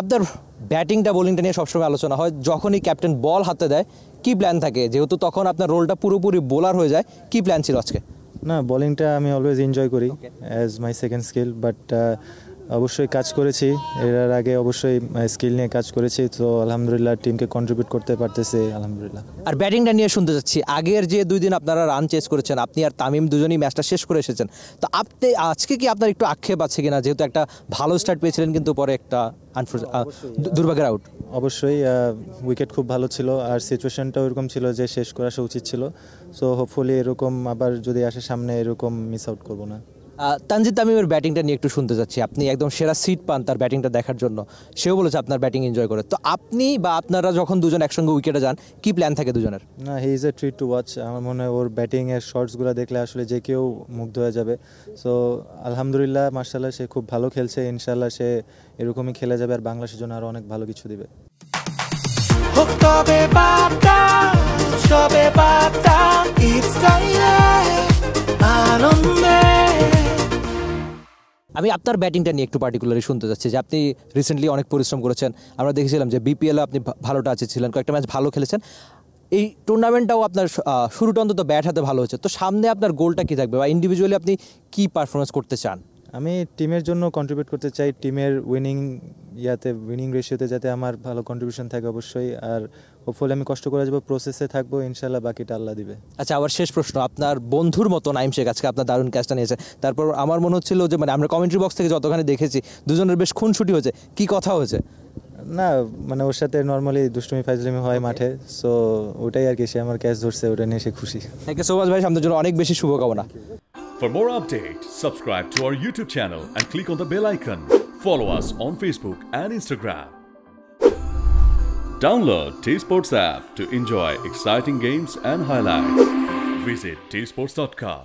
আপনার ব্যাটিংটা বোলিংটা নিয়ে সবসময় আলোচনা হয়, যখনই ক্যাপ্টেন বল হাতে দেয় কি প্ল্যান থাকে, যেহেতু তখন আপনার রোলটা পুরোপুরি বোলার হয়ে যায়, কি প্ল্যান ছিল আজকে? না, বোলিংটা আমি অলওয়েজ এনজয় করি as my second skill, but অবশ্যই কাজ করেছি এর আগে, অবশ্যই স্কিল নিয়ে কাজ করেছি, তো আলহামদুলিল্লাহ টিমকে কন্ট্রিবিউট করতে পারতেছে আলহামদুলিল্লাহ। আর ব্যাটিংটা নিয়ে শুনতে চাচ্ছি, আগের যে 2 দিন আপনারা রান চেস করেছেন, আপনি আর তামিম দুজনই ম্যাচটা শেষ করে এসেছেন, তো আপনি আজকে কি আপনার একটু আক্ষেপ আছে কিনা, যেহেতু একটা ভালো স্টার্ট পেয়েছিলেন কিন্তু পরে একটা দুর্ভাগ্যের আউট? অবশ্যই উইকেট খুব ভালো ছিল আর সিচুয়েশনটাও এরকম ছিল যে শেষ করা উচিত ছিল, সো হোপফুলি এরকম আবার যদি আসে সামনে এরকম মিস আউট করবো না। তানজিদ তামিমের ব্যাটিংটা নিয়ে একটু শুনতে চাচ্ছি, আপনি একদম সেরা সিট পান তার ব্যাটিংটা দেখার জন্য, সেও বলেছে আপনার ব্যাটিং এনজয় করে, তো আপনি বা আপনারা যখন দুজন একসঙ্গে উইকেটে যান কি প্ল্যান থাকে দুজনের? না, he is a treat to watch. আমার মনে হয় ওর ব্যাটিংয়ের শটসগুলো দেখলে আসলে যে কেউ মুগ্ধ হয়ে যাবে। সো আলহামদুলিল্লাহ, মার্শাল্লাহ, সে খুব ভালো খেলছে, ইনশাল্লাহ সে এরকমই খেলে যাবে আর বাংলাদেশের জন্য আরও অনেক ভালো কিছু দিবে। আমি আপনার ব্যাটিংটা নিয়ে একটু পার্টিকুলারলি শুনতে চাচ্ছি, যে আপনি রিসেন্টলি অনেক পরিশ্রম করেছেন, আমরা দেখেছিলাম যে বিপিএলে আপনি ভালো টাচে ছিলেন, কয়েকটা ম্যাচ ভালো খেলেছেন, এই টুর্নামেন্টটাও আপনার শুরুটা অন্তত ব্যাট হাতে ভালো হচ্ছে, তো সামনে আপনার গোলটা কী থাকবে বা ইন্ডিভিজুয়ালি আপনি কী পারফরমেন্স করতে চান? আমি টিমের জন্য কন্ট্রিবিউট করতে চাই, টিমের উইনিং রেশিওতে যাতে আমার ভালো কন্ট্রিবিউশন থাকে অবশ্যই, আর হোপফুলি আমি কষ্ট করে যাবো, প্রসেসে থাকবো, ইনশাল্লাহ বাকিটা আল্লাহ দিবে। আচ্ছা, আবার শেষ প্রশ্ন, আপনার বন্ধুর মতো নাইম শেখ আজকে আপনার দারুণ ক্যাচটা নিয়েছে, তারপর আমার মনে হচ্ছিল যে মানে আমরা কমেন্ট্রি বক্স থেকে যতখানি দেখেছি দুজনের বেশ খুনসুটি হয়েছে, কি কথা হয়েছে? না, মানে ওর সাথে নর্মালি দুষ্টুমি ফাজলামি হয় মাঠে, সো ওটাই আর কি, সে আমার ক্যাচ ধরছে, ওটা নিয়ে সে খুশি। থ্যাংক ইউ সো মাচ ভাই, সামনের জন্য অনেক বেশি শুভকামনা। For more updates, subscribe to our YouTube channel and click on the bell icon. Follow us on Facebook and Instagram. Download T-Sports app to enjoy exciting games and highlights. Visit tsports.com.